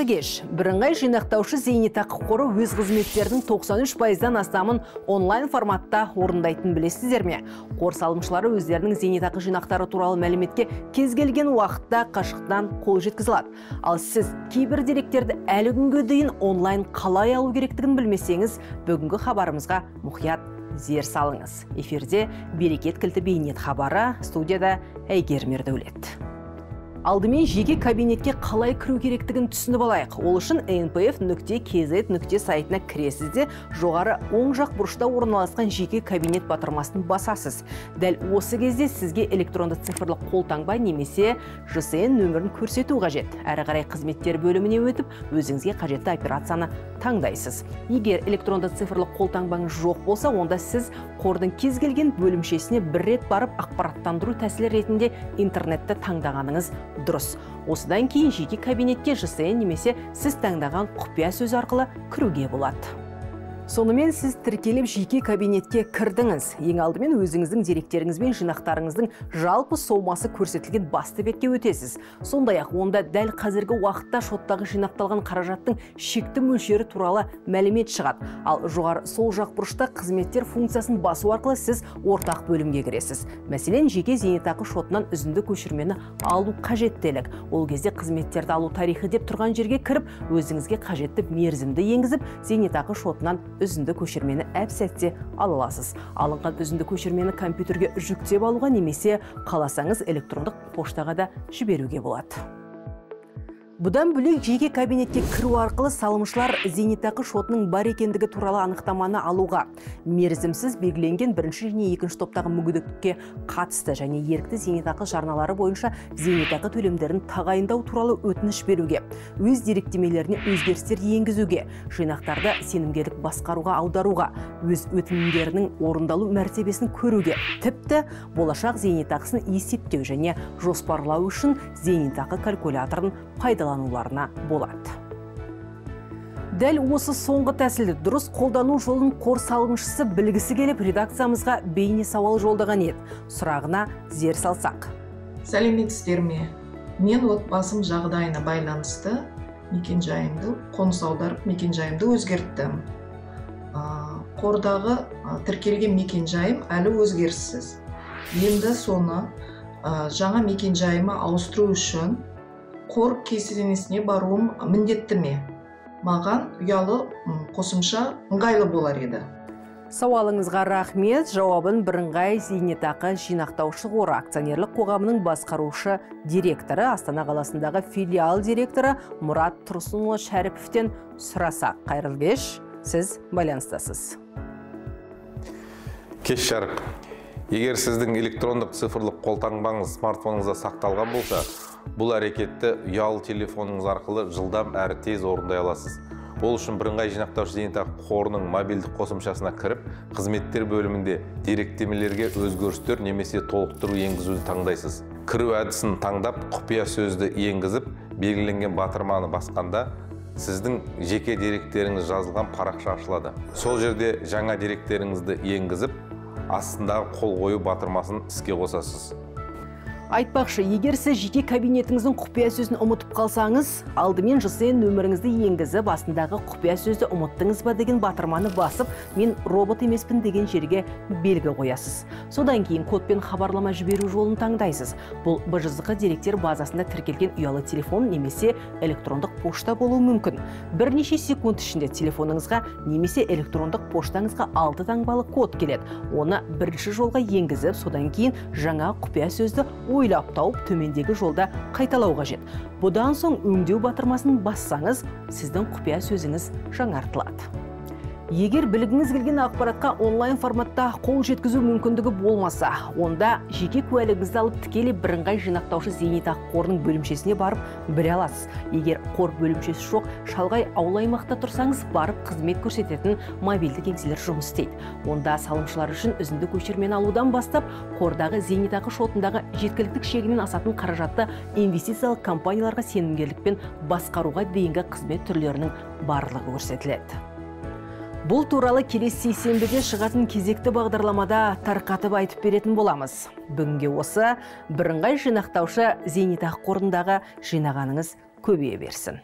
Қайырлы кеш. Бірыңғай жинақтаушы зейнетақы қоры өз қызметтердің 93%-дан астамын онлайн форматта орындайтын білесіздер ме? Қор салымшылары өздерінің зейнетақы жинақтары туралы мәліметке кез келген уақытта қашықтан қол жеткізе алады. Ал сіз кейбір деректерді әлі күнге дейін онлайн қалай алу керектігін білмесеңіз, бүгінгі хабарымызға мұқият зер салыңыз. Эфирде берекет кілті бейнет хабары, студияда Әйгерім Ердәулет. Алдымен жеке кабинетке қалай кіру керектігін түсініп алайық. Ол үшін npf.kz сайтына кіресіз де жоғары оң жақ бұрышта орналасқан жеке кабинет батырмасын басасыз. Дәл осы кезде сізге электронды цифрлы қолтаңба немесе ЖСН нөмірін көрсету қажет. Әрі қарай қызметтер бөліміне өтіп, өзіңізге қажетті операцияны таңдайсыз. Егер электронды цифрлы қолтаңбаңыз жоқ болса, онда сіз қордың кез келген бөлімшесіне бір рет барып ақпараттандыру тәсілі ретінде интернетті таңдағаныңыз дұрыс. Осыдан кейін жеке кабинетке ЖСН немесе сіз таңдаған құпия сөз арқылы кіруге болады. Сонымен сіз тіркеліп жеке кабинетке кірдіңіз. Ең алдымен өзіңіздің деректеріңіз бен жинақтарыңыздың жалпы сомасы көрсетілген басты бетке өтесіз. Сондай-ақ онда дәл қазіргі уақытта шоттағы жинақталған қаражаттың шекті мөлшері туралы мәлімет шығады. Ал жоғары сол жақ бұрышта қызметтер функциясын басу арқылы сіз ортақ бөлімге кіресіз. Мәселен, жеке зейнетақы шотынан үзінді көшірмені алу қажеттілік. Ол кезде қызметтерді алу тарихы деп тұрған жерге кіріп, өзіңізге қажетті мерзімді енгізіп, зейнетақы шотынан үзінді көшірмені әп-сәтте ала аласыз. Алынған үзінді көшірмені компьютерге жүктеп алуға немесе қаласаңыз электрондық поштаға да жіберуге болады. Бұдан бөлек жеке кабинетке кіру арқылы салымшылар зейнетақы шотының бар екендігі туралы анықтаманы алуға, мерзімсіз белгіленген бірінші және екінші топтағы мүгедектікке қатысты және ерікті зейнетақы жарналары бойынша зейнетақы төлемдерін тағайындау туралы өтініш беруге, өз деректемелеріне өзгерістер енгізуге, жинақтарды сенімгерлік басқаруға аударуға, өз өтінімдерінің орындалу мәртебесін көруге, тіпті болашақ зейнетақысын есептеу және жоспарлау үшін зейнетақы калькуляторын пайдалануларына болады. Дәл осы соңғы тәсілді дұрыс қолдану жолын қор салымшысы білгісі келіп, редакциямызға бейне сауал жолдаған еді. Сұрағына зер салсақ. Сәлеметсіздер ме? Мен отбасым жағдайына байланысты мекенжайымды қоныс аударып, мекенжайымды өзгерттім. Қордағы тіркелген мекенжайым әлі өзгеріссіз. Енді соны жаңа мекенжайыма ауыстыру үшін қор кесенесіне баруым міндетті ме? Маған ұялы қосымша ыңғайлы болар еді. Сауалыңызға рахмет. Жауабын бірыңғай зейнетақы жинақтаушы қоры акционерлік қоғамының басқарушы директоры, Астана қаласындағы филиал директоры Мұрат Тұрсынұлы Шәріповтен сұрасақ. Қайырлы кеш, сіз байланыстасыз. Кеш жарық. Егер сіздің электрондық цифрлық қолтаңбаңыз смартфоныңызда сақталған болса, бұл әрекетті ұялы телефоныңыз арқылы жылдам әрі тез орындай аласыз. Ол үшін бірыңғай жинақтаушы зейнетақы қорының мобильдік қосымшасына кіріп, қызметтер бөлімінде деректемелерге өзгерістер немесе толықтыру енгізуді таңдайсыз. Кіру әдісін таңдап, құпия сөзді енгізіп, белгіленген батырманы басқанда, сіздің жеке деректеріңіз жазылған парақша ашылады. Сол жерде жаңа деректеріңізді енгізіп, астындағы қол қою батырмасын іске қосасыз. Айтпақшы, егер сіз жеке кабинетіңіздің құпия сөзін ұмытып қалсаңыз, алдымен ЖСН нөміріңізді енгізіп, астындағы құпия сөзді ұмыттыңыз ба деген батырманы басып, мен робот емеспін деген жерге белгі қоясыз. Содан кейін кодпен хабарлама жіберу жолын таңдайсыз. Бұл БЖЗК деректер базасында тіркелген ұялы телефон немесе электрондық пошта болуы мүмкін. Бірнеше секунд ішінде телефоныңызға немесе электрондық поштаңызға 6 таңбалы код келеді. Оны бірінші жолға енгізіп, содан кейін жаңа құпия сөзді ойлап тауып төмендегі жолда қайталау қажет. Бұдан соң өңдеу батырмасын бассаңыз, сіздің құпия сөзіңіз жаңартылады. Егер білгіңіз келген ақпаратқа онлайн форматта қол жеткізу мүмкіндігі болмаса, онда жеке куәлігіңізді алып тікелей бірыңғай жинақтаушы зейнетақы қорының бөлімшесіне барып біле аласыз. Егер қор бөлімшесі жоқ, шалғай ауыл аймақта тұрсаңыз, барып қызмет көрсететін мобильді кеңселер жұмыс істейді. Онда салымшылар үшін үзінді көшірмені алудан бастап, қордағы зейнетақы шотындағы жеткіліктік шегінен асатын қаражатты инвестициялық компанияларға сенімгерлікпен басқаруға дейінгі қызмет түрлерінің барлығы көрсетіледі. Бұл туралы келесі сейсенбіде шығатын кезекті бағдарламада тарқатып айтып беретін боламыз. Бүгінге осы бірыңғай жинақтаушы зейнетақы қорындағы жинағаныңыз көбейе берсін.